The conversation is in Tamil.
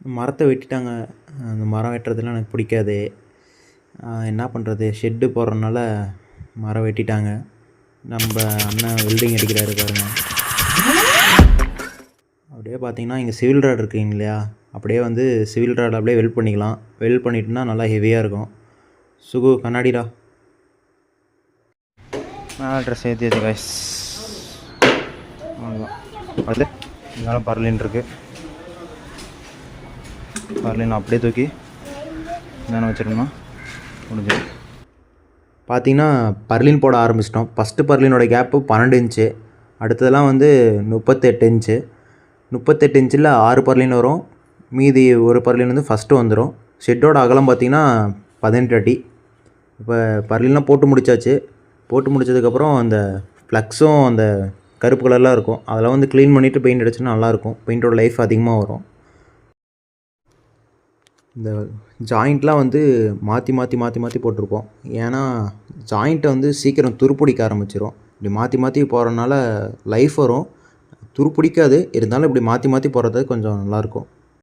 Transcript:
மரத்தை வெட்டிட்டாங்க. அந்த மரம் வெட்டுறதுலாம் எனக்கு பிடிக்காது. என்ன பண்ணுறது, ஷெட்டு போடுறதுனால மரம் வெட்டிட்டாங்க. நம்ம அண்ணன் வெல்டிங் அடிக்கிறாரு பாருங்கள். அப்படியே பார்த்தீங்கன்னா இங்கே சிவில் ராட் இருக்குங்க இல்லையா, அப்படியே வந்து சிவில் ராட் அப்படியே வெல்ட் பண்ணிக்கலாம். வெல்ட் பண்ணிட்டுனா நல்லா ஹெவியாக இருக்கும். சுகு கண்ணாடிடா. ட்ரெஸ் ஏற்றியாச்சு காய்ஸ். அவ்வளோதான். அது இதனால் பர்லின் இருக்குது. பர்லின் அப்படியே தூக்கி என்னென்ன வச்சிடணும்னா முடிஞ்சிடும். பார்த்தீங்கன்னா பர்லின் போட ஆரம்பிச்சிட்டோம். ஃபஸ்ட்டு பர்லினோட கேப்பு 12 இன்ச்சு, அடுத்ததெல்லாம் வந்து 38 இன்ச்சு. 38 இன்ச்சில் 6 பர்லின் வரும். மீதி ஒரு பர்லின் வந்து ஃபஸ்ட்டு வந்துடும். ஷெட்டோட அகலம் பார்த்திங்கன்னா 18 அடி. இப்போ பர்லின்லாம் போட்டு முடித்தாச்சு. போட்டு முடித்ததுக்கப்புறம் அந்த ஃப்ளக்ஸும் அந்த கருப்பு கலர்லாம் இருக்கும், அதெல்லாம் வந்து க்ளீன் பண்ணிவிட்டு பெயிண்ட் அடிச்சோன்னா நல்லாயிருக்கும். பெயிண்டோட லைஃப் அதிகமாக வரும். இந்த ஜாயிண்ட்லாம் வந்து மாற்றி மாற்றி மாற்றி மாற்றி போட்டிருப்போம். ஏன்னா ஜாயிண்ட்டை வந்து சீக்கிரம் துருப்பிடிக்க ஆரம்பிச்சிடும். இப்படி மாற்றி மாற்றி போகிறனால லைஃப் வரும், துருப்பிடிக்காது. இருந்தாலும் இப்படி மாற்றி மாற்றி போடுறது கொஞ்சம் நல்லாயிருக்கும்.